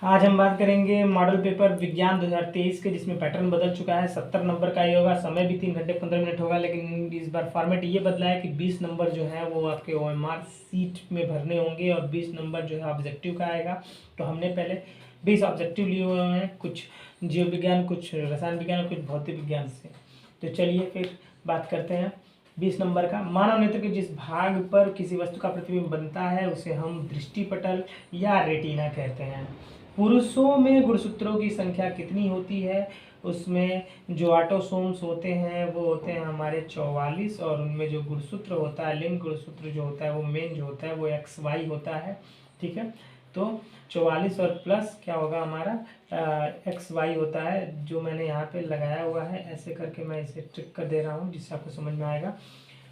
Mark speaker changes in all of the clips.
Speaker 1: आज हम बात करेंगे मॉडल पेपर विज्ञान 2023 के, जिसमें पैटर्न बदल चुका है। 70 नंबर का ये होगा, समय भी 3 घंटे 15 मिनट होगा, लेकिन इस बार फॉर्मेट ये बदला है कि 20 नंबर जो है वो आपके OMR सीट में भरने होंगे और 20 नंबर जो है ऑब्जेक्टिव का आएगा। तो हमने पहले 20 ऑब्जेक्टिव लिए हुए हैं, कुछ जीव विज्ञान, कुछ रसायन विज्ञान और कुछ भौतिक विज्ञान से। तो चलिए फिर बात करते हैं 20 नंबर का। मानव नेत्र के जिस भाग पर किसी वस्तु का प्रतिबिंब बनता है उसे हम दृष्टिपटल या रेटिना कहते हैं। पुरुषों में गुणसूत्रों की संख्या कितनी होती है? उसमें जो ऑटोसोम्स होते हैं वो होते हैं हमारे 44, और उनमें जो गुणसूत्र होता है, लिंग गुणसूत्र जो होता है वो मेन जो होता है वो XY होता है। ठीक है, तो 44 और प्लस क्या होगा हमारा XY होता है, जो मैंने यहाँ पे लगाया हुआ है। ऐसे करके मैं इसे ट्रिक कर दे रहा हूँ जिससे आपको समझ में आएगा।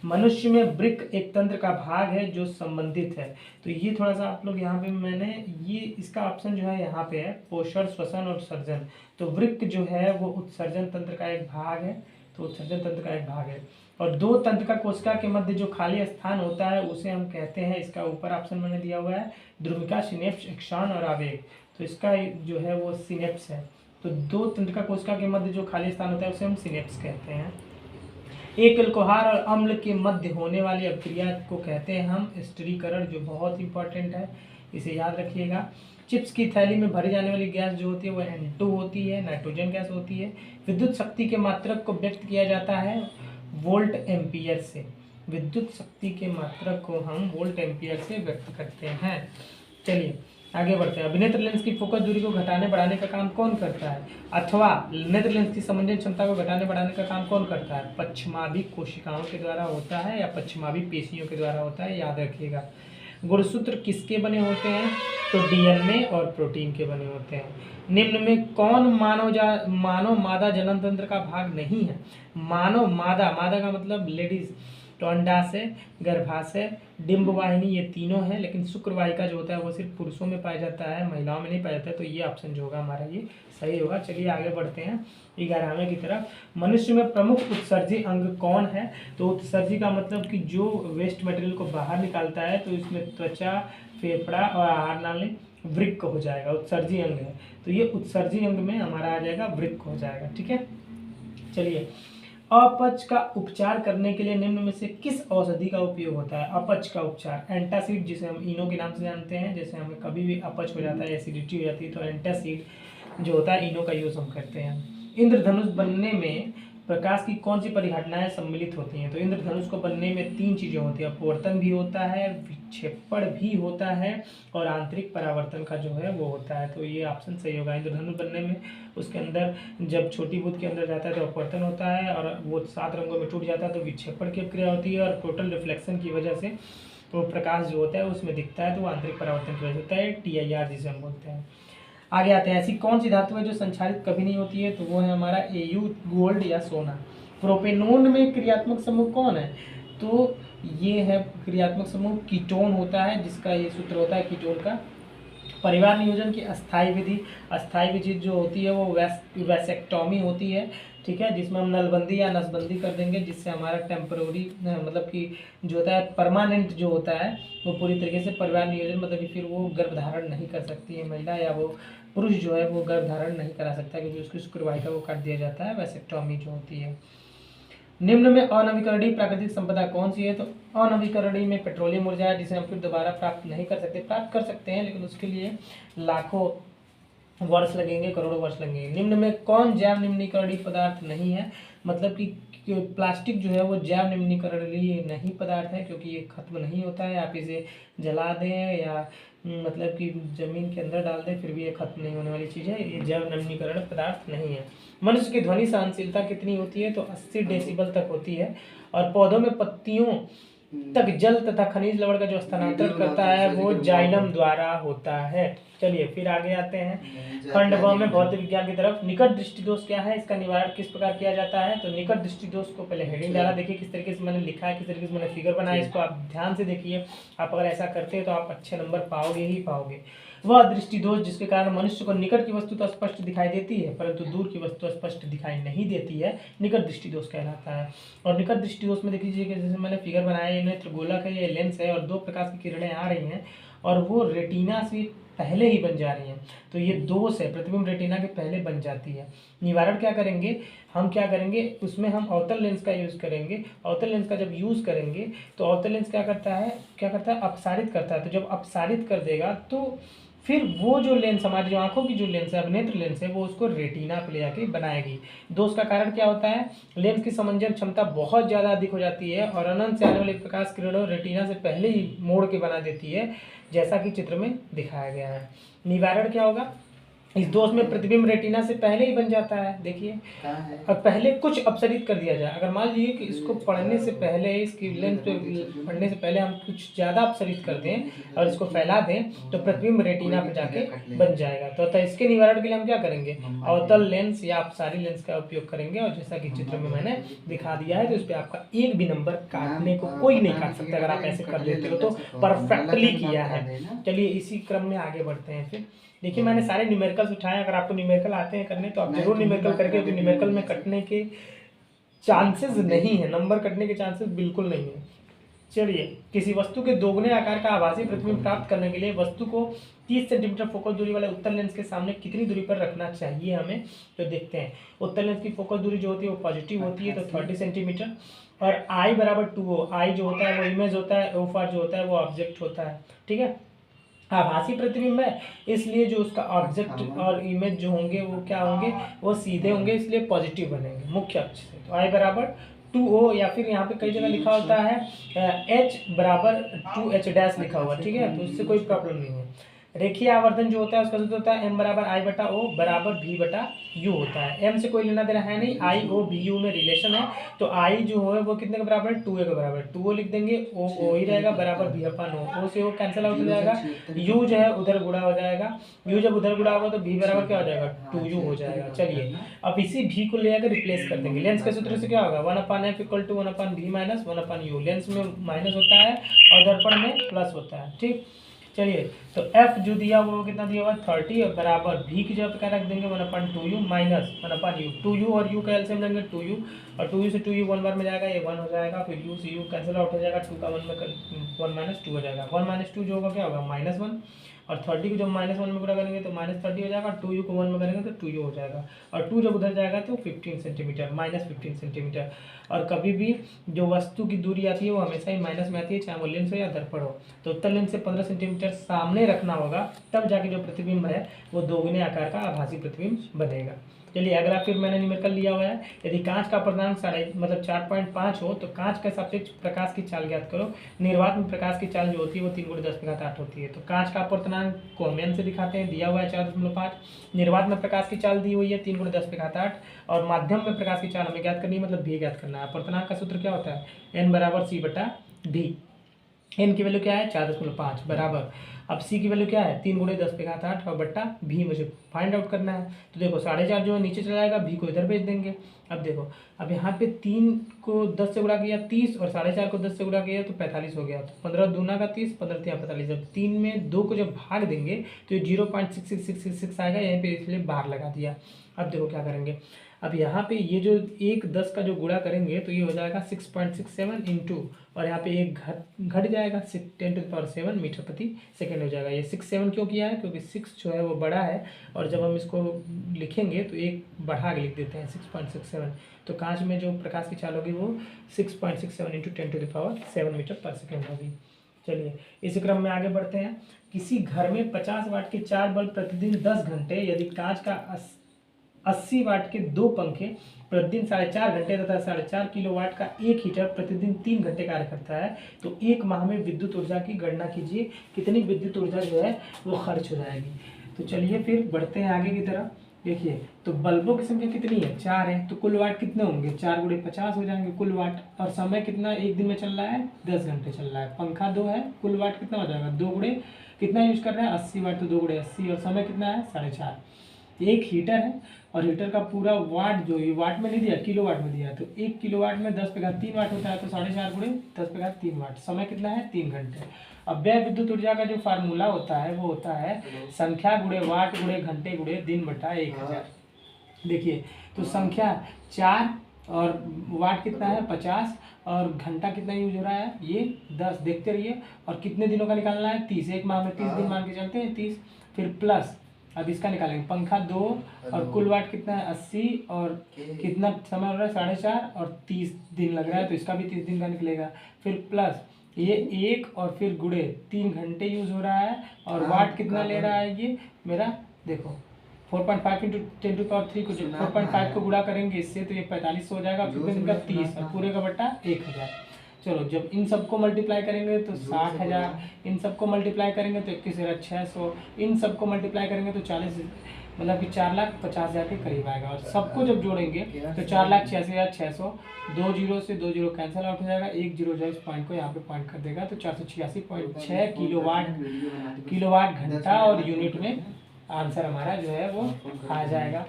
Speaker 1: मनुष्य में वृक्क एक तंत्र का भाग है जो संबंधित है। तो ये थोड़ा सा आप लोग यहाँ पे मैंने ये इसका ऑप्शन जो है यहाँ पे है पोषण, श्वसन और उत्सर्जन। तो वृक्क जो है वो उत्सर्जन तंत्र का एक भाग है, तो उत्सर्जन तंत्र का एक भाग है। और दो तंत्र का कोशिका के मध्य जो खाली स्थान होता है उसे हम कहते हैं, इसका ऊपर ऑप्शन मैंने दिया हुआ है, ध्रुविका, सिनेप्स, एक्सॉन और आवेग। तो इसका जो है वो सिनेप्स है। तो दो तंत्र का कोशिका के मध्य जो खाली स्थान होता है उसे हम सिनेप्स कहते हैं। एक अल्कोहल और अम्ल के मध्य होने वाली अभिक्रिया को कहते हैं हम स्टिरीकरण, जो बहुत इंपॉर्टेंट है, इसे याद रखिएगा। चिप्स की थैली में भरी जाने वाली गैस जो होती है वो N2 होती है, नाइट्रोजन गैस होती है। विद्युत शक्ति के मात्रक को व्यक्त किया जाता है वोल्ट एम्पियर से। विद्युत शक्ति के मात्रक को हम वोल्ट एम्पियर से व्यक्त करते हैं। चलिए आगे बढ़ते हैं। अब नेत्र लेंस की फोकस दूरी को घटाने बढ़ाने का काम कौन करता है, अथवा नेत्र लेंस की संवेदन क्षमता को घटाने बढ़ाने का काम कौन करता है? पश्चिमाभी कोशिकाओं के द्वारा होता है या पश्चिमाभी पेशियों के द्वारा होता है, याद रखिएगा। गुणसूत्र किसके बने होते हैं? तो DNA और प्रोटीन के बने होते हैं। निम्न में कौन मानव मादा जनन तंत्र का भाग नहीं है? मानव मादा, मादा का मतलब लेडीज, तो अंडाशय, गर्भाशय, डिंब वाहिनी, ये तीनों हैं। लेकिन शुक्रवाहिका जो होता है वो सिर्फ पुरुषों में पाया जाता है, महिलाओं में नहीं पाया जाता है। तो ये ऑप्शन जो होगा हमारा ये सही होगा। चलिए आगे बढ़ते हैं 11वें की तरफ। मनुष्य में प्रमुख उत्सर्जी अंग कौन है? तो उत्सर्जी का मतलब कि जो वेस्ट मटेरियल को बाहर निकालता है, तो इसमें त्वचा, फेफड़ा और आहार नाली, वृक्क हो जाएगा, उत्सर्जी अंग है। तो ये उत्सर्जी अंग में हमारा आ जाएगा वृक्क हो जाएगा। ठीक है, चलिए अपच का उपचार करने के लिए निम्न में से किस औषधि का उपयोग होता है? अपच का उपचार एंटासिड, जिसे हम इनो के नाम से जानते हैं। जैसे हमें कभी भी अपच हो जाता है, एसिडिटी हो जाती है, तो एंटासिड जो होता है इनो का यूज हम करते हैं। इंद्रधनुष बनने में प्रकाश की कौन सी परिघटनाएं सम्मिलित होती हैं? तो इंद्रधनुष को बनने में 3 चीजें होती हैं, अपवर्तन भी होता है, विक्षेपण भी होता है और आंतरिक परावर्तन का जो है वो होता है। तो ये ऑप्शन सही होगा। इंद्रधनुष बनने में उसके अंदर जब छोटी बूंद के अंदर जाता है तो अपवर्तन होता है, और वो 7 रंगों में टूट जाता है तो विक्षेपण की क्रिया होती है, और टोटल रिफ्लेक्शन की वजह से तो प्रकाश जो होता है उसमें दिखता है, तो वो आंतरिक परावर्तन की वजह से होता है, TIR जिसे हम बोलते हैं। आगे आते हैं, ऐसी कौन सी धातु है जो संक्षारित कभी नहीं होती है? तो वो है हमारा AU, गोल्ड या सोना। प्रोपेनोन में क्रियात्मक समूह कौन है? तो ये है क्रियात्मक समूह कीटोन होता है, जिसका ये सूत्र होता है कीटोन का। परिवार नियोजन की अस्थायी विधि जो होती है वो वैसेक्टोमी होती है। ठीक है, जिसमें हम नलबंदी या नसबंदी कर देंगे, जिससे हमारा टेम्पररी मतलब कि जो होता है परमानेंट जो होता है वो पूरी तरीके से परिवार नियोजन, मतलब कि फिर वो गर्भधारण नहीं कर सकती है महिला, या वो पुरुष जो है वो गर्भधारण नहीं करा सकता, क्योंकि उसकी शुक्रवाहिका को काट दिया जाता है, वैसेक्टोमी जो होती है। निम्न में अनवीकरणीय प्राकृतिक संपदा कौन सी है? तो अनवीकरणीय में पेट्रोलियम ऊर्जा है, जिसे हम फिर दोबारा प्राप्त नहीं कर सकते। प्राप्त कर सकते हैं लेकिन उसके लिए लाखों वर्ष लगेंगे, करोड़ों वर्ष लगेंगे। निम्न में कौन जैव निम्नीकरणीय पदार्थ नहीं है? मतलब कि प्लास्टिक जो है वो जैव निम्नीकरणीय नहीं पदार्थ है, क्योंकि ये खत्म नहीं होता है। आप इसे जला दें या मतलब कि जमीन के अंदर डाल दें, फिर भी ये खत्म नहीं होने वाली चीज़ है, ये जैव निम्नीकरण पदार्थ नहीं है। मनुष्य की ध्वनि सहनशीलता कितनी होती है? तो 80 डेसिबल तक होती है। और पौधों में पत्तियों तक जल तथा खनिज लवण का जो स्थानांतरण करता है वो जाइलम द्वारा होता है। चलिए फिर आगे आते हैं खंड व में भौतिक विज्ञान की तरफ। निकट दृष्टि दोष क्या है? इसका निवारण किस प्रकार किया जाता है? तो निकट दृष्टि दोष को पहले हेडिंग डाला, देखिए किस तरीके से मैंने लिखा है, किस तरीके से मैंने फिगर बनाया, इसको आप ध्यान से देखिए। आप अगर ऐसा करते हैं तो आप अच्छे नंबर पाओगे ही पाओगे। वह दृष्टि दोष जिसके कारण मनुष्य को निकट की वस्तु तो स्पष्ट दिखाई देती है परंतु दूर की वस्तु स्पष्ट दिखाई नहीं देती है, निकट दृष्टि दोष कहलाता है। और निकट दृष्टि दोष में देख लीजिए कि जैसे मैंने फिगर बनाया, ये नेत्र गोलक है, ये लेंस है और 2 प्रकाश की किरणें आ रही हैं और वो रेटिना से पहले ही बन जा रही हैं, तो ये दोष है, प्रतिबिंब रेटिना के पहले बन जाती है। निवारण क्या करेंगे, हम क्या करेंगे, उसमें हम अवतल लेंस का यूज़ करेंगे। अवतल लेंस का जब यूज़ करेंगे तो अवतल लेंस क्या करता है अपसारित करता है। तो जब अपसारित कर देगा तो फिर वो जो लेंस हमारी जो आंखों की जो लेंस है, अवनेत्र लेंस है, वो उसको रेटिना पे ले जाके बनाएगी। दोष का कारण क्या होता है, लेंस की समंजन क्षमता बहुत ज़्यादा अधिक हो जाती है और अनंत से आने वाले प्रकाश किरणों रेटिना से पहले ही मोड़ के बना देती है, जैसा कि चित्र में दिखाया गया है। निवारण क्या होगा, इस दोष में प्रतिबिंब रेटिना से पहले ही बन जाता है। देखिए, और पहले कुछ अपसरित कर दिया जाए, अगर मान लीजिए कि इसको पढ़ने से पहले, इसकी लेंस पे पढ़ने से पहले हम कुछ ज़्यादा अपसरित कर दें और इसको फैला दें तो प्रतिबिंब रेटिना पे जाके बन जाएगा। तो अतः इसके निवारण के लिए हम क्या करेंगे, अवतल लेंस या अपसारी लेंस का उपयोग करेंगे। और जैसा कि चित्र में मैंने दिखा दिया है, तो इस पर आपका एक भी नंबर काटने को कोई नहीं काट सकता अगर आप ऐसे कर लेते हो तो परफेक्टली किया है। चलिए इसी क्रम में आगे बढ़ते हैं। फिर देखिए, मैंने सारे न्यूमेरिकल्स उठाए, अगर आपको न्यूमेरिकल आते हैं करने तो आप जरूर न्यूमेरिकल करके, क्योंकि न्यूमेरिकल में कटने के चांसेस नहीं है, नंबर कटने के चांसेस बिल्कुल नहीं है। चलिए, किसी वस्तु के दोगुने आकार का आभासी प्रतिबिंब प्राप्त करने के लिए वस्तु को 30 सेंटीमीटर फोकस दूरी वाले उत्तल लेंस के सामने कितनी दूरी पर रखना चाहिए हमें, तो देखते हैं। उत्तल लेंस की फोकस दूरी जो होती है वो पॉजिटिव होती है, तो 30 सेंटीमीटर, और आई बराबर 2O। आई जो होता है वो इमेज होता है, O फॉर जो होता है वो ऑब्जेक्ट होता है, ठीक है। आभासी प्रतिबिंब है, इसलिए जो उसका ऑब्जेक्ट और इमेज जो होंगे वो क्या होंगे, वो सीधे होंगे, इसलिए पॉजिटिव बनेंगे मुख्य अक्ष से। तो आई बराबर 2O, या फिर यहाँ पे कई जगह लिखा होता है H बराबर 2H डैश लिखा हुआ, ठीक है, तो इससे कोई प्रॉब्लम नहीं है। रेखीय आवर्धन जो होता है उसका सूत्र होता है M बराबर I बटा O बराबर V बटा U होता है। M से कोई लेना देना है नहीं, I O V U में रिलेशन है, तो I जो है वो कितने के बराबर है, 2A के बराबर है। 2O लिख देंगे, O ही रहेगा, बराबर V अपन O, O से O कैंसिल आउट हो जाएगा, U जो है उधर गुणा हो जाएगा, U जब उधर गुणा होगा तो V बराबर क्या हो जाएगा, 2U हो जाएगा। चलिए, अब इसी V को ले आकर रिप्लेस कर देंगे। लेंस के सूत्र से क्या होगा, 1/f equal to 1/v minus 1/u। Lens में माइनस होता है और दर्पण में प्लस होता है, ठीक। चलिए, तो F जो दिया वो कितना दिया हुआ 30 और बराबर V की जगह पे क्या रख देंगे 1/2U माइनस 1/u। 2U और U का एलसीएम लेंगे 2U, और 2U से 2U 1 बार में जाएगा, ये 1 हो जाएगा, फिर U से U कैंसिल आउट हो जाएगा, 2 का 1 में 1 माइनस 2 हो जाएगा। 1 माइनस 2 जो होगा क्या होगा -1, और 30 को जब -1 में गुणा करेंगे तो -30 हो जाएगा, 2U को 1 में करेंगे तो 2U हो जाएगा, और 2 जब उधर जाएगा तो 15 सेंटीमीटर, -15 सेंटीमीटर। और कभी भी जो वस्तु की दूरी आती है वो हमेशा ही माइनस में आती है, चाहे वो लेंस हो या दर्पण हो। तो उत्तल लेंस से 15 सेंटीमीटर सामने रखना होगा, तब जाके जो प्रतिबिंब है वो दोगुने आकार का आभासी प्रतिबिंब बनेगा। चलिए, अगला फिर मैंने न्यूमेरिकल लिया हुआ है। यदि कांच का अपर्तनांक 4.5 हो तो कांच के सापेक्ष प्रकाश की चाल ज्ञात करो। निर्वात में प्रकाश की चाल जो होती है वो 3 × 10⁸ होती है। तो कांच का अपर्तनांक को हम n से दिखाते हैं, दिया हुआ है 4.5। निर्वात में प्रकाश की चाल दी हुई है 3 × 10⁸, और माध्यम में प्रकाश की चाल हमें ज्ञात करनी है, मतलब v ज्ञात करना है। अपर्तनांक का सूत्र क्या होता है, n बराबर c बटा d। n की वैल्यू क्या है 4.5 बराबर, अब c की वैल्यू क्या है 3 × 10⁸ और बट्टा v मुझे फाइंड आउट करना है। तो देखो 4.5 जो है नीचे चला जाएगा, v को इधर भेज देंगे। अब देखो, अब यहाँ पे 3 को 10 से गुणा किया 30, और 4.5 को 10 से गुणा किया तो 45 हो गया। तो 15 दूना का 30, 15 3 45। अब 3 में 2 को जब भाग देंगे तो ये 0.6666 आएगा, यहीं पे इसलिए बाहर लगा दिया। अब देखो क्या करेंगे, अब यहाँ पे ये जो 1 10 का जो गुणा करेंगे तो ये हो जाएगा 6.67 इंटू, और यहाँ पे एक घट जाएगा 10⁷ मीटर प्रति सेकेंड हो जाएगा। ये 67 क्यों किया है, क्योंकि 6 जो है वो बड़ा है, और जब हम इसको लिखेंगे तो एक बढ़ा के लिख देते हैं 6.67। तो कांच में जो प्रकाश की चाल होगी वो 6.67 इंटू 10⁷ मीटर पर सेकेंड होगी। चलिए, इस क्रम में आगे बढ़ते हैं। किसी घर में 50 वाट के 4 बल्ब प्रतिदिन 10 घंटे, यदि कांच का 80 वाट के 2 पंखे प्रतिदिन 4.5 घंटे तथा 4.5 किलोवाट का एक हीटर प्रतिदिन 3 घंटे कार्य करता है, तो एक माह में विद्युत ऊर्जा की गणना कीजिए, कितनी विद्युत ऊर्जा जो है वो खर्च हो जाएगी। तो चलिए फिर बढ़ते हैं आगे की तरफ। देखिए, तो बल्बों की संख्या कितनी है, 4 है, तो कुल वाट कितने होंगे, 4 × 50 हो जाएंगे कुल वाट। और समय कितना एक दिन में चल रहा है, 10 घंटे चल रहा है। पंखा 2 है, कुल वाट कितना हो जाएगा, 2 × कितना यूज कर रहे हैं 80 वाट, तो 2 × 80, और समय कितना है 4.5। एक हीटर है, और हीटर का पूरा वाट जो ये वाट में नहीं दिया, किलोवाट में दिया, तो 1 किलोवाट में 10⁻³ वाट होता है, तो 4.5 × 10⁻³ वाट। समय कितना है 3 घंटे। अब व्यय विद्युत ऊर्जा का जो फार्मूला होता है वो होता है संख्या × वाट × घंटे × दिन बटा 1000। देखिए, तो संख्या 4 और वाट कितना है 50, और घंटा कितना यूज हो रहा है ये 10। देखते रहिए, और कितने दिनों का निकालना है 30, एक माह में 30 दिन मान के चलते हैं 30। फिर प्लस, अब इसका निकालेंगे, पंखा 2 और कुल वाट कितना है 80, और कितना समय हो रहा है 4.5 और 30 दिन लग रहा है, तो इसका भी 30 दिन का निकलेगा। फिर प्लस ये 1 और फिर गुड़े 3 घंटे यूज़ हो रहा है, और वाट कितना ले रहा है ये मेरा, देखो 4.5 इंटू 10⁻³ को 4.5 को गुणा करेंगे इससे तो ये 45 हो जाएगा, कितने दिन का 30, और पूरे का बट्टा 1000। चलो जब इन सबको मल्टीप्लाई करेंगे तो 60,000, इन सबको मल्टीप्लाई करेंगे तो 21,600, इन सबको मल्टीप्लाई करेंगे तो 40, मतलब कि 4,50,000 के करीब आएगा। और सबको जब जोड़ेंगे तो 4,86,600, 2 जीरो से 2 जीरो कैंसिल आउट हो जाएगा, 1 जीरो जो इस पॉइंट को यहाँ पे पॉइंट कर देगा, तो 486.6 किलोवाट घंटा, और यूनिट में आंसर हमारा जो है वो आ जाएगा।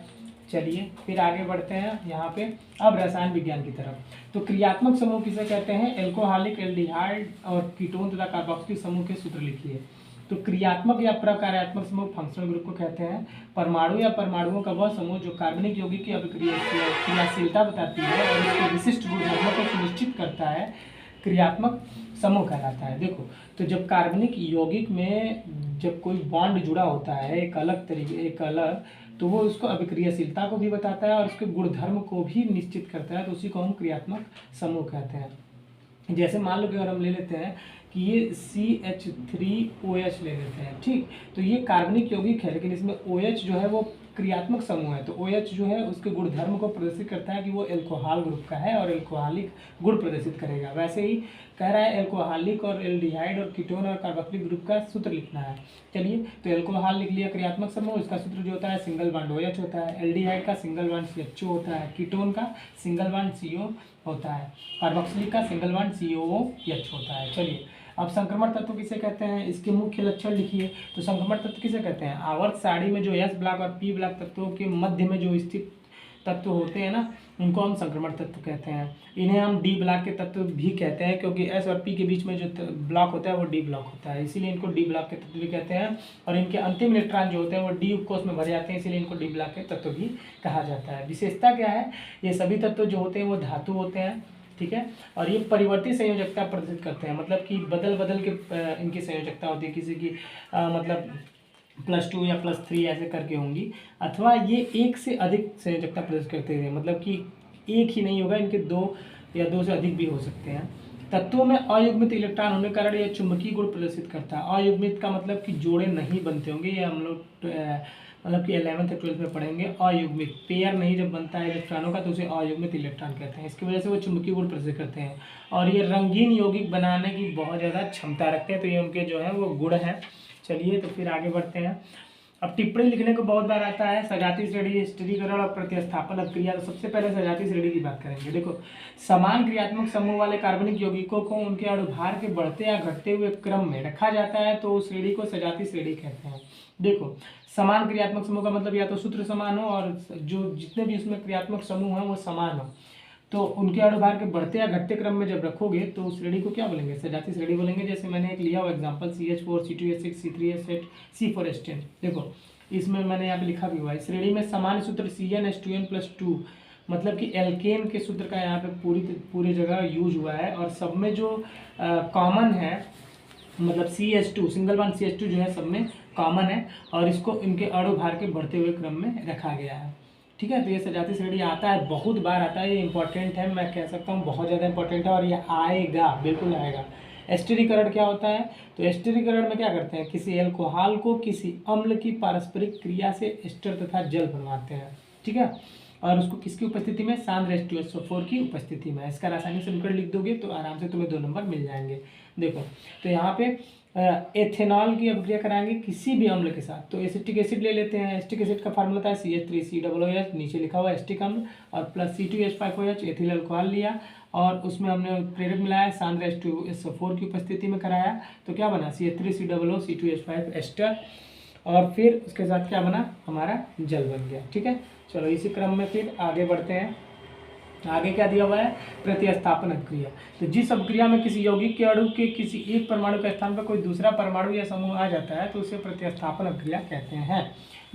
Speaker 1: चलिए फिर आगे बढ़ते हैं यहाँ पे अब रसायन विज्ञान की तरफ। तो क्रियात्मक समूह किसे कहते हैं, एल्कोहलिक, एल्डिहाइड और कीटोन तथा कार्बोक्सिलिक समूह के सूत्र लिखिए। तो क्रियात्मक या प्रकार्यात्मक समूह फंक्शनल ग्रुप को कहते हैं। परमाणु या परमाणुओं का वह समूह जो कार्बनिक यौगिक की अभिक्रियाशीलता बताती है और इसके विशिष्ट गुणधर्मों को सुनिश्चित करता है, क्रियात्मक समूह कहलाता है। देखो तो जब कार्बनिक यौगिक में जब कोई बॉन्ड जुड़ा होता है एक अलग, तो वो उसको अभिक्रियाशीलता को भी बताता है और उसके गुणधर्म को भी निश्चित करता है, तो उसी को हम क्रियात्मक समूह कहते हैं। जैसे मान लो कि अगर हम ले लेते हैं कि ये CH3OH ले लेते हैं, ठीक, तो ये कार्बनिक यौगिक है लेकिन इसमें OH जो है वो क्रियात्मक समूह है, तो OH जो है उसके गुणधर्म को प्रदर्शित करता है कि वो एल्कोहल ग्रुप का है और एल्कोहलिक गुण प्रदर्शित करेगा। वैसे ही कह रहा है एल्कोहलिक और एल्डिहाइड और कीटोन और कार्बोक्सिलिक ग्रुप का सूत्र लिखना है। चलिए तो एल्कोहल लिख लिया क्रियात्मक समूह, इसका सूत्र जो होता है सिंगल बॉन्ड OH होता है, एल्डिहाइड का सिंगल बॉन्ड CHO होता है, कीटोन का सिंगल बॉन्ड CO होता है, कार्बोक्सिलिक का सिंगल बॉन्ड COOH होता है। चलिए अब संक्रमण तत्व किसे कहते हैं, इसके मुख्य लक्षण लिखिए। तो संक्रमण तत्व किसे कहते हैं, आवर्त सारणी में जो S ब्लॉक और P ब्लॉक तत्वों के मध्य में जो स्थित तत्व होते हैं ना, उनको हम संक्रमण तत्व कहते हैं। इन्हें हम D ब्लॉक के तत्व भी कहते हैं क्योंकि S और P के बीच में जो ब्लॉक होता है वो D ब्लॉक होता है, इसीलिए इनको D ब्लॉक के तत्व भी कहते हैं। और इनके अंतिम इलेक्ट्रॉन जो होते हैं वो D उपकोष में भर जाते हैं, इसीलिए इनको D ब्लॉक के तत्व भी कहा जाता है। विशेषता क्या है, ये सभी तत्व जो होते हैं वो धातु होते हैं, ठीक है, और ये परिवर्ती संयोजकता प्रदर्शित करते हैं, मतलब कि बदल बदल के इनकी संयोजकता होती है, किसी की मतलब +2 या +3 ऐसे करके होंगी, अथवा ये एक से अधिक संयोजकता प्रदर्शित करते हैं, मतलब कि एक ही नहीं होगा, इनके 2 या 2 से अधिक भी हो सकते हैं। तत्वों में अयुग्मित इलेक्ट्रॉन होने के कारण यह चुंबकीय गुण प्रदर्शित करता है। अयुग्मित का मतलब कि जोड़े नहीं बनते होंगे, ये हम लोग मतलब कि 11th या 12th में पढ़ेंगे। अयुग्मित पेयर नहीं जब बनता है इलेक्ट्रॉनों का तो उसे अयुग्मित इलेक्ट्रॉन कहते हैं, इसकी वजह से वो चुंबकीय गुण प्रदर्शित करते हैं और ये रंगीन यौगिक बनाने की बहुत ज़्यादा क्षमता रखते हैं, तो ये उनके जो है वो गुण हैं। चलिए तो फिर आगे बढ़ते हैं। अब टिप्पणी लिखने को बहुत बार आता है, सजातीय श्रेणी, स्थिरीकरण और प्रतिस्थापन अभिक्रिया। तो सबसे पहले सजातीय श्रेणी की बात करेंगे। देखो समान क्रियात्मक समूह वाले कार्बनिक यौगिकों को उनके अणुभार के बढ़ते या घटते हुए क्रम में रखा जाता है, तो उस श्रेणी को सजातीय श्रेणी कहते हैं। देखो समान क्रियात्मक समूह का मतलब या तो सूत्र समान हो और जो जितने भी उसमें क्रियात्मक समूह हैं वो समान हो, तो उनके अणुभार के बढ़ते या घटते क्रम में जब रखोगे तो उस श्रेणी को क्या बोलेंगे, सजातीय श्रेणी बोलेंगे। जैसे मैंने एक लिया हुआ example CH4 C2H6 C3H8 C4H10, देखो इसमें मैंने यहाँ पे लिखा भी हुआ है। श्रेणी में समान सूत्र CnH2n+2 मतलब कि एल्केन के सूत्र का यहाँ पे पूरी जगह यूज हुआ है, और सब में जो कॉमन है मतलब CH2 सिंगल बॉन्ड CH2 जो है सब में कॉमन है और इसको इनके अणुभार के बढ़ते हुए क्रम में रखा गया है, ठीक है। तो ये सजातीय श्रेणी आता है, बहुत बार आता है, ये इंपॉर्टेंट है, मैं कह सकता हूँ बहुत ज़्यादा इंपॉर्टेंट है और ये आएगा, बिल्कुल आएगा। एस्टरीकरण क्या होता है, तो एस्टरीकरण में क्या करते हैं, किसी एल्कोहल को किसी अम्ल की पारस्परिक क्रिया से एस्टर तथा जल बनवाते हैं, ठीक है, और उसको किसकी उपस्थिति में, सांद्र H2SO4 की उपस्थिति में। इसका रासायनिक समीकरण लिख दोगे तो आराम से तुम्हें 2 नंबर मिल जाएंगे। देखो तो यहाँ पे एथेनॉल की अभिक्रिया कराएंगे किसी भी अम्ल के साथ, तो एसिटिक एसिड ले लेते हैं। एसिटिक एसिड का फार्मूला होता है CH3COOH, नीचे लिखा हुआ एसिटिक अम्ल, और +C2H5OH एथिल अल्कोहल लिया और उसमें हमने प्रेरक मिलाया, सांद्र H2SO4 की उपस्थिति में कराया, तो क्या बना CH3COO C2H5 एस्टर, और फिर उसके साथ क्या बना, हमारा जल बन गया, ठीक है। चलो इसी क्रम में फिर आगे बढ़ते हैं। आगे क्या दिया हुआ है, प्रतिस्थापन अभिक्रिया। तो जिस अभिक्रिया में किसी यौगिक के अणु के किसी एक परमाणु के स्थान पर कोई दूसरा परमाणु या समूह आ जाता है तो उसे प्रतिस्थापन अभिक्रिया कहते हैं।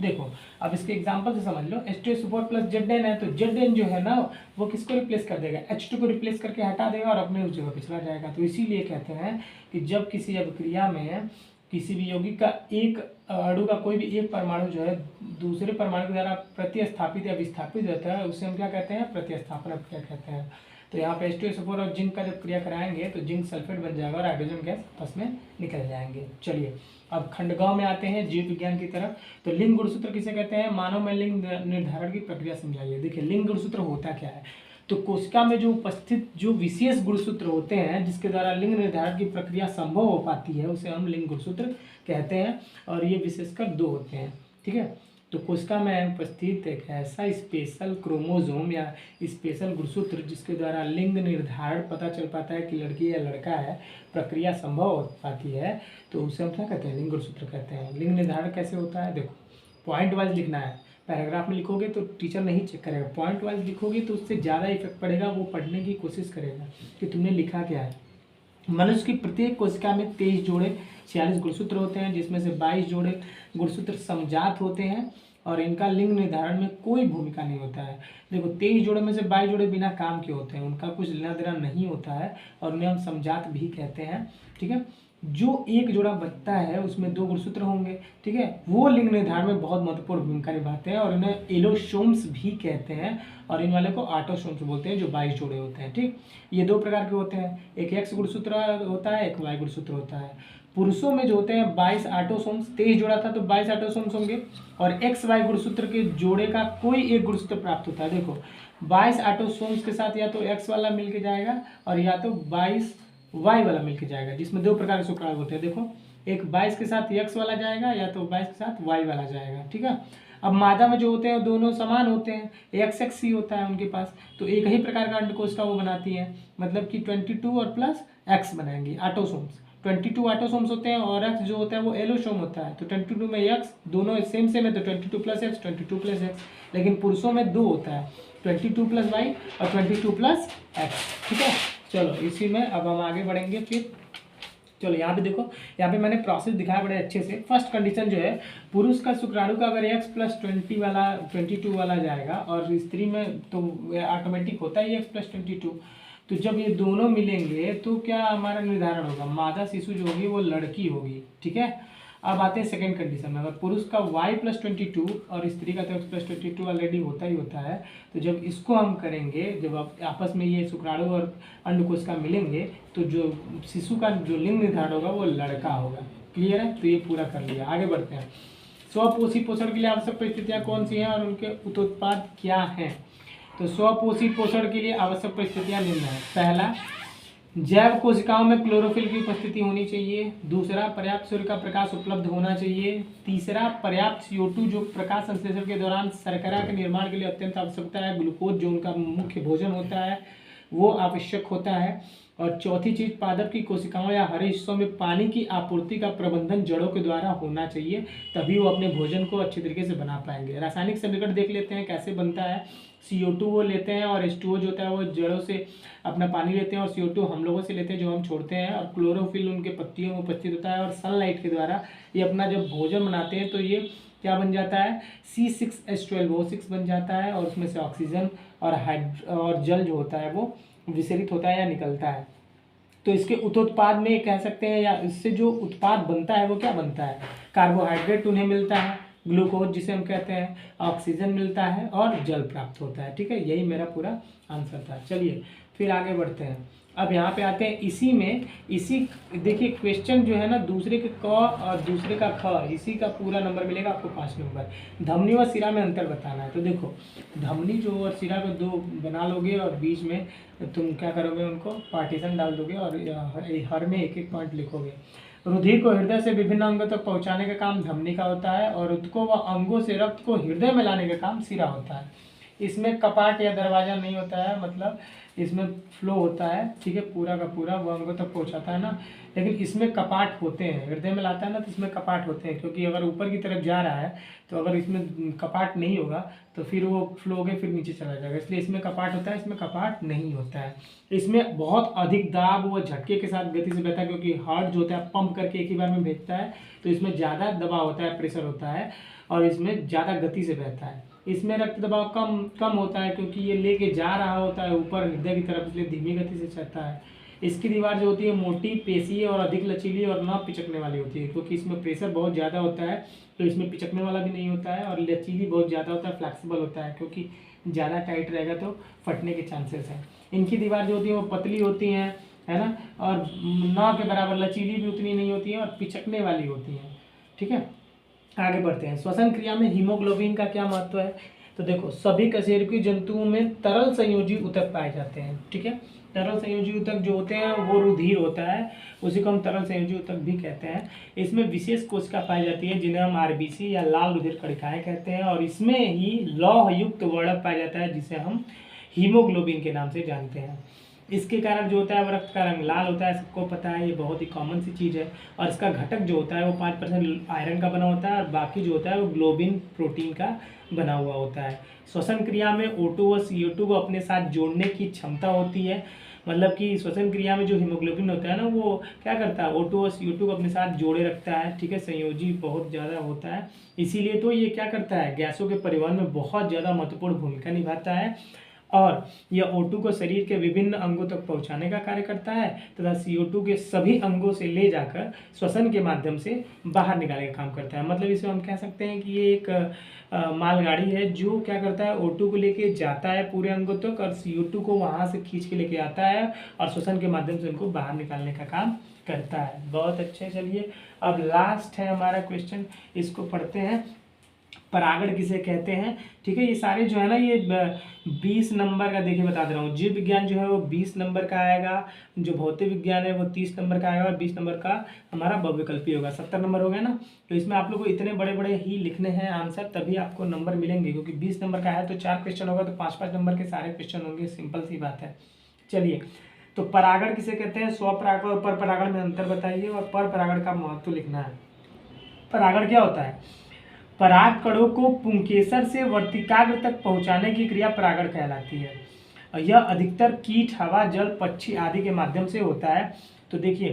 Speaker 1: देखो अब इसके एग्जांपल से समझ लो, H2SO4 + Zn है, तो Zn जो है ना वो किसको रिप्लेस कर देगा, H2 को रिप्लेस करके हटा देगा और अपने उस जगह पे चला जाएगा। तो इसीलिए कहते हैं कि जब किसी अभिक्रिया में किसी भी यौगिक का एक अणु का कोई भी एक परमाणु जो है दूसरे परमाणु के द्वारा प्रतिस्थापित या विस्थापित होता है, उसे हम क्या कहते हैं, प्रतिस्थापन क्रिया कहते हैं। तो यहाँ पे H2SO4 और जिंक का जब क्रिया कराएंगे तो जिंक सल्फेट बन जाएगा और हाइड्रोजन गैस आपस में निकल जाएंगे। चलिए अब खंडगांव में आते हैं, जीव विज्ञान की तरफ। तो लिंग गुणसूत्र किसे कहते हैं, मानव में लिंग निर्धारण की प्रक्रिया समझाइए। देखिए लिंग गुणसूत्र होता क्या है, तो कोशिका में जो उपस्थित जो विशेष गुणसूत्र होते हैं जिसके द्वारा लिंग निर्धारण की प्रक्रिया संभव हो पाती है उसे हम लिंग गुणसूत्र कहते हैं, और ये विशेषकर 2 होते हैं। ठीक है, तो कोशिका में उपस्थित एक ऐसा स्पेशल क्रोमोसोम या स्पेशल गुणसूत्र जिसके द्वारा लिंग निर्धारण पता चल पाता है कि लड़की या लड़का है, प्रक्रिया संभव हो पाती है, तो उसे हम क्या कहते हैं, लिंग गुणसूत्र कहते हैं। लिंग निर्धारण कैसे होता है, देखो पॉइंट वाइज लिखना है, पैराग्राफ में लिखोगे तो टीचर नहीं चेक करेगा, पॉइंट वाइज लिखोगे तो उससे ज़्यादा इफेक्ट पड़ेगा, वो पढ़ने की कोशिश करेगा कि तुमने लिखा क्या है। मनुष्य की प्रत्येक कोशिका में 23 जोड़े 46 गुणसूत्र होते हैं, जिसमें से 22 जोड़े गुणसूत्र समजात होते हैं और इनका लिंग निर्धारण में कोई भूमिका नहीं होता है। देखो 23 जोड़े में से 22 जोड़े बिना काम के होते हैं, उनका कुछ लेना देना नहीं होता है और उन्हें हम समजात भी कहते हैं। ठीक है, जो एक जोड़ा बचता है उसमें 2 गुणसूत्र होंगे। ठीक है, वो लिंग निर्धारण में बहुत महत्वपूर्ण भूमिका निभाते हैं और इन्हें एलोसोम्स भी कहते हैं, और इन वाले को ऑटोसोम्स बोलते हैं जो 22 जोड़े होते हैं। ठीक, ये 2 प्रकार के होते हैं, एक एक्स गुणसूत्र होता है, एक वाई गुणसूत्र होता है। पुरुषों में जो होते हैं 22 ऑटोसोम्स, 23 जोड़ा था तो 22 ऑटोसोम्स होंगे, और एक्स वाई गुणसूत्र के जोड़े का कोई एक गुणसूत्र प्राप्त होता है। देखो 22 ऑटोसोम्स के साथ या तो एक्स वाला मिलके जाएगा और या तो 22 वाई वाला मिलके जाएगा, जिसमें 2 प्रकार के शुक्राणु होते हैं। देखो एक 22 के साथ एक्स वाला जाएगा या तो 22 के साथ वाई वाला जाएगा। ठीक है, अब मादा में जो होते हैं दोनों समान होते हैं, एक्स एक्स ही होता है उनके पास, तो एक ही प्रकार का अंडकोशिका वो बनाती है, मतलब कि 22 और प्लस एक्स बनाएंगी ऑटोसोम्स। 22 ऑटोसोम्स होते हैं और एक्स जो होता है वो एलोसोम होता है, तो 22 में एक्स दोनों सेम सेम है तो 22 प्लस एक्स 22 प्लस एक्स। लेकिन पुरुषों में 2 होता है, 22 प्लस वाई और 22 प्लस एक्स। ठीक है, चलो इसी में अब हम आगे बढ़ेंगे। फिर चलो यहाँ पे देखो, यहाँ पे मैंने प्रोसेस दिखाया बड़े अच्छे से। फर्स्ट कंडीशन जो है, पुरुष का शुक्राणु का अगर एक्स प्लस 22 वाला जाएगा और स्त्री में तो ऑटोमेटिक होता है एक्स प्लस 22, तो जब ये दोनों मिलेंगे तो क्या हमारा निर्धारण होगा, मादा शिशु जो होगी वो लड़की होगी। ठीक है, अब आते हैं सेकंड कंडीशन में, अगर पुरुष का y प्लस 22 और स्त्री का तो x प्लस 22 ऑलरेडी होता ही होता है, तो जब इसको हम करेंगे, जब आपस में ये शुक्राणु और अंडकोशिका मिलेंगे तो जो शिशु का जो लिंग निर्धारण होगा वो लड़का होगा। क्लियर है, तो ये पूरा कर लिया। आगे बढ़ते हैं। स्वपोषी पोषण के लिए आवश्यक परिस्थितियाँ कौन सी हैं और उनके उत्पाद क्या हैं। तो स्वपोषी पोषण के लिए आवश्यक परिस्थितियाँ निम्न है। पहला, जैव कोशिकाओं में क्लोरोफिल की उपस्थिति होनी चाहिए। दूसरा, पर्याप्त सूर्य का प्रकाश उपलब्ध होना चाहिए। तीसरा, पर्याप्त CO2 जो प्रकाश संश्लेषण के दौरान शर्करा के निर्माण के लिए अत्यंत आवश्यकता है। ग्लूकोज जो उनका मुख्य भोजन होता है वो आवश्यक होता है। और चौथी चीज, पादप की कोशिकाओं या हरे हिस्सों में पानी की आपूर्ति का प्रबंधन जड़ों के द्वारा होना चाहिए, तभी वो अपने भोजन को अच्छे तरीके से बना पाएंगे। रासायनिक समीकरण देख लेते हैं कैसे बनता है। CO2 वो लेते हैं और H2O जो होता है वो जड़ों से अपना पानी लेते हैं, और CO2 हम लोगों से लेते हैं जो हम छोड़ते हैं, और क्लोरोफिल उनके पत्तियों में उपस्थित होता है, और सनलाइट के द्वारा ये अपना जब भोजन बनाते हैं तो ये क्या बन जाता है, C6H12O6 बन जाता है, और उसमें से ऑक्सीजन और जल जो होता है वो विसरित होता है या निकलता है। तो इसके उत्पाद में कह सकते हैं, या इससे जो उत्पाद बनता है वो क्या बनता है, कार्बोहाइड्रेट उन्हें मिलता है, ग्लूकोज जिसे हम कहते हैं, ऑक्सीजन मिलता है और जल प्राप्त होता है। ठीक है, यही मेरा पूरा आंसर था। चलिए फिर आगे बढ़ते हैं। अब यहाँ पे आते हैं, इसी देखिए क्वेश्चन जो है ना, दूसरे के क और दूसरे का ख, इसी का पूरा नंबर मिलेगा आपको 5 नंबर। धमनी और सिरा में अंतर बताना है। तो देखो धमनी जो और सिरा को 2 बना लोगे और बीच में तुम क्या करोगे, उनको पार्टीशन डाल दोगे और हर में 1-1 पॉइंट लिखोगे। रुधिर को हृदय से विभिन्न अंगों तक पहुँचाने का काम धमनी का होता है, और ऊतकों व अंगों से रक्त को हृदय में लाने का काम सिरा होता है। इसमें कपाट या दरवाजा नहीं होता है, मतलब इसमें फ्लो होता है। ठीक है, पूरा का पूरा वो अंगों तक पहुंचाता है ना, लेकिन इसमें कपाट होते हैं, हृदय में लाता है ना तो इसमें कपाट होते हैं, क्योंकि अगर ऊपर की तरफ जा रहा है तो अगर इसमें कपाट नहीं होगा तो फिर वो फ्लो होकर फिर नीचे चला जाएगा, इसलिए इसमें कपाट होता है, इसमें कपाट नहीं होता है। इसमें बहुत अधिक दाब व झटके के साथ गति से बहता है, क्योंकि हार्ट जो होता है पंप करके एक ही बार में भेजता है, तो इसमें ज़्यादा दबाव होता है, प्रेशर होता है, और इसमें ज़्यादा गति से बहता है। इसमें रक्त दबाव कम होता है, क्योंकि ये लेके जा रहा होता है ऊपर हृदय की तरफ, इसलिए धीमी गति से चलता है। इसकी दीवार जो होती है मोटी, पेशी और अधिक लचीली और ना पिचकने वाली होती है, क्योंकि इसमें प्रेशर बहुत ज़्यादा होता है, तो इसमें पिचकने वाला भी नहीं होता है, और लचीली बहुत ज़्यादा होता है, फ्लैक्सिबल होता है, क्योंकि ज़्यादा टाइट रहेगा तो फटने के चांसेस हैं। इनकी दीवार जो होती है वो पतली होती हैं, है ना, और ना के बराबर लचीली भी उतनी नहीं होती है, और पिचकने वाली होती हैं। ठीक है, आगे बढ़ते हैं। श्वसन क्रिया में हीमोग्लोबिन का क्या महत्व है? तो देखो, सभी कशेरुकी जंतुओं में तरल संयोजी ऊतक पाए जाते हैं। ठीक है, तरल संयोजी ऊतक जो होते हैं वो रुधिर होता है, उसी को हम तरल संयोजी ऊतक भी कहते हैं। इसमें विशेष कोशिका पाई जाती है जिन्हें हम आरबीसी या लाल रुधिर कणिकाएं कहते हैं, और इसमें ही लौह युक्त वर्णक पाया जाता है जिसे हम हीमोग्लोबिन के नाम से जानते हैं। इसके कारण जो होता है वो रक्त का रंग लाल होता है, सबको पता है, ये बहुत ही कॉमन सी चीज़ है। और इसका घटक जो होता है वो 5% आयरन का बना होता है, और बाकी जो होता है वो ग्लोबिन प्रोटीन का बना हुआ होता है। श्वसन क्रिया में O2 व CO2 को अपने साथ जोड़ने की क्षमता होती है, मतलब कि श्वसन क्रिया में जो हीमोग्लोबिन होता है ना वो क्या करता है, O2 और CO2 को अपने साथ जोड़े रखता है। ठीक है, संयोजी बहुत ज़्यादा होता है, इसीलिए तो ये क्या करता है, गैसों के परिवहन में बहुत ज़्यादा महत्वपूर्ण भूमिका निभाता है, और यह O2 को शरीर के विभिन्न अंगों तक पहुंचाने का कार्य करता है, तथा CO2 के सभी अंगों से ले जाकर श्वसन के माध्यम से बाहर निकालने का काम करता है। मतलब इसे हम कह सकते हैं कि ये एक मालगाड़ी है जो क्या करता है, O2 को लेके जाता है पूरे अंगों तक, और CO2 को वहां से खींच के लेके आता है, और श्वसन के माध्यम से उनको बाहर निकालने का काम करता है। बहुत अच्छे, चलिए अब लास्ट है हमारा क्वेश्चन, इसको पढ़ते हैं। परागण किसे कहते हैं? ठीक है, ये सारे जो है ना ये 20 नंबर का, देखिए बता दे रहा हूँ। जीव विज्ञान जो है वो 20 नंबर का आएगा, जो भौतिक विज्ञान है वो 30 नंबर का आएगा, और 20 नंबर का हमारा बहुविकल्पी होगा। 70 नंबर हो गए ना, तो इसमें आप लोग को इतने बड़े बड़े ही लिखने हैं आंसर, तभी आपको नंबर मिलेंगे, क्योंकि 20 नंबर का है तो 4 क्वेश्चन होगा, तो 5-5 नंबर के सारे क्वेश्चन होंगे, सिंपल सी बात है। चलिए, तो परागण किसे कहते हैं? स्वपरागण और पर परागण में अंतर बताइए, और पर परागण का महत्व लिखना है। परागण क्या होता है? पराग कणों को पुंकेसर से वर्तिकाग्र तक पहुंचाने की क्रिया परागण कहलाती है, और यह अधिकतर कीट, हवा, जल, पक्षी आदि के माध्यम से होता है। तो देखिए,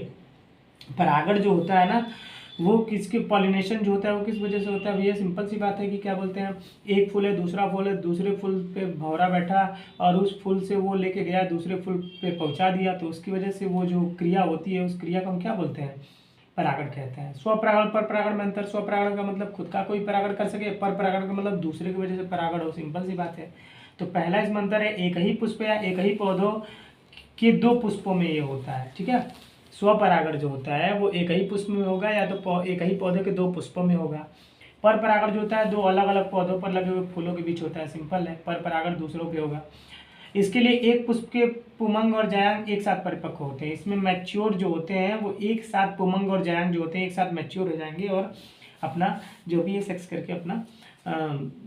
Speaker 1: परागण जो होता है ना वो किसके, पॉलिनेशन जो होता है वो किस वजह से होता है भैया? सिंपल सी बात है कि क्या बोलते हैं, एक फूल है, दूसरा फूल है, दूसरे फूल पे भौरा बैठा और उस फूल से वो लेके गया दूसरे फूल पे पहुंचा दिया, तो उसकी वजह से वो जो क्रिया होती है उस क्रिया को हम क्या बोलते हैं? परागण कहते हैं। स्वपरागण पर परागण में अंतर। स्वपरागण का मतलब खुद का कोई परागण कर सके, पर परागण का मतलब दूसरे की वजह से परागण हो, सिंपल सी बात है। तो पहला इसमें अंतर है, एक ही पुष्प या एक ही पौधों के 2 पुष्पों में ये होता है। ठीक है, स्वपरागण जो होता है वो एक ही पुष्प में होगा, या तो एक ही पौधे के 2 पुष्पों में होगा। पर परागण जो होता है 2 अलग अलग पौधों पर लगे हुए फूलों के बीच होता है, सिंपल है। पर परागण दूसरों पे होगा। इसके लिए एक पुष्प के पुमंग और जायांग एक साथ परिपक्व होते हैं। इसमें मैच्योर जो होते हैं वो एक साथ, पुमंग और जायांग जो होते हैं एक साथ मैच्योर हो जाएंगे, और अपना जो भी है सेक्स करके अपना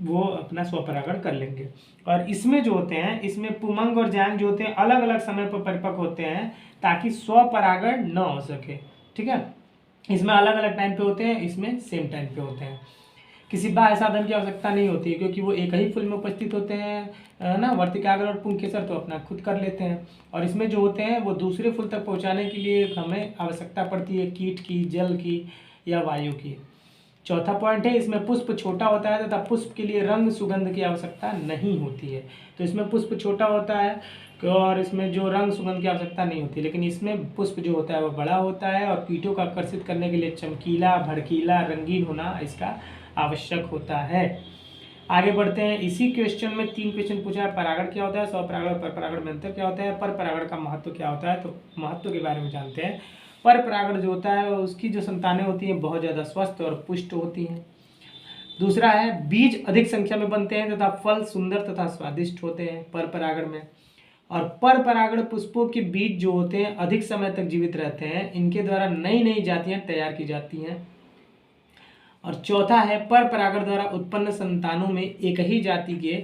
Speaker 1: वो अपना स्वपरागण कर लेंगे। और इसमें जो होते हैं, इसमें पुमंग और जायांग जो होते हैं अलग अलग समय पर परिपक्व होते हैं, ताकि स्वपरागण न हो सके। ठीक है, इसमें अलग अलग टाइम पे होते हैं, इसमें सेम टाइम पे होते हैं। किसी बाह्य साधन की आवश्यकता नहीं होती है, क्योंकि वो एक ही फूल में उपस्थित होते हैं ना, वर्तिकाग्र और पुंकेसर तो अपना खुद कर लेते हैं। और इसमें जो होते हैं वो दूसरे फूल तक पहुंचाने के लिए हमें आवश्यकता पड़ती है कीट की, जल की या वायु की। चौथा पॉइंट है, इसमें पुष्प छोटा होता है तथा पुष्प के लिए रंग सुगंध की आवश्यकता नहीं होती है। तो इसमें पुष्प छोटा होता है और इसमें जो रंग सुगंध की आवश्यकता नहीं होती, लेकिन इसमें पुष्प जो होता है वो बड़ा होता है, और कीटों को आकर्षित करने के लिए चमकीला, भड़कीला, रंगीन होना इसका आवश्यक होता है। आगे बढ़ते हैं। इसी क्वेश्चन में 3 क्वेश्चन पूछा है, परागण क्या होता है, स्वपरागण और परपरागण में अंतर क्या होता है, पर परागण का महत्व क्या होता है। तो महत्व के बारे में जानते हैं। पर परागण जो होता है उसकी जो संतानें होती हैं बहुत ज़्यादा स्वस्थ और पुष्ट होती हैं। दूसरा है, बीज अधिक संख्या में बनते हैं तथा फल सुंदर तथा स्वादिष्ट होते हैं पर परागण में। और पर परागण पुष्पों के बीज जो होते हैं अधिक समय तक जीवित रहते हैं, इनके द्वारा नई नई जातियां तैयार की जाती हैं। और चौथा है, पर परागण द्वारा उत्पन्न संतानों में एक ही जाति के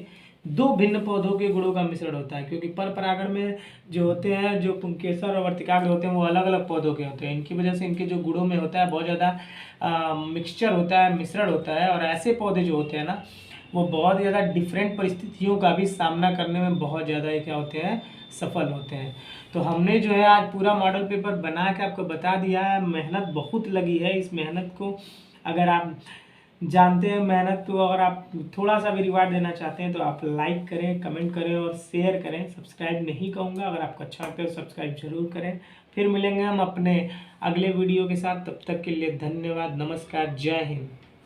Speaker 1: 2 भिन्न पौधों के गुणों का मिश्रण होता है, क्योंकि पर परागण में जो होते हैं, जो पुंकेसर और वर्तिकाग्र होते हैं वो अलग अलग पौधों के होते हैं। इनकी वजह से इनके जो गुणों में होता है बहुत ज़्यादा मिक्सचर होता है, मिश्रण होता है। और ऐसे पौधे जो होते हैं ना वो बहुत ज़्यादा डिफरेंट परिस्थितियों का भी सामना करने में बहुत ज़्यादा क्या होते हैं, सफल होते हैं। तो हमने जो है आज पूरा मॉडल पेपर बना के आपको बता दिया है। मेहनत बहुत लगी है, इस मेहनत को अगर आप जानते हैं मेहनत। तो अगर आप थोड़ा सा भी रिवार्ड देना चाहते हैं तो आप लाइक करें, कमेंट करें और शेयर करें। सब्सक्राइब नहीं कहूँगा, अगर आपको अच्छा लगता है तो सब्सक्राइब जरूर करें। फिर मिलेंगे हम अपने अगले वीडियो के साथ, तब तक के लिए धन्यवाद, नमस्कार, जय हिंद।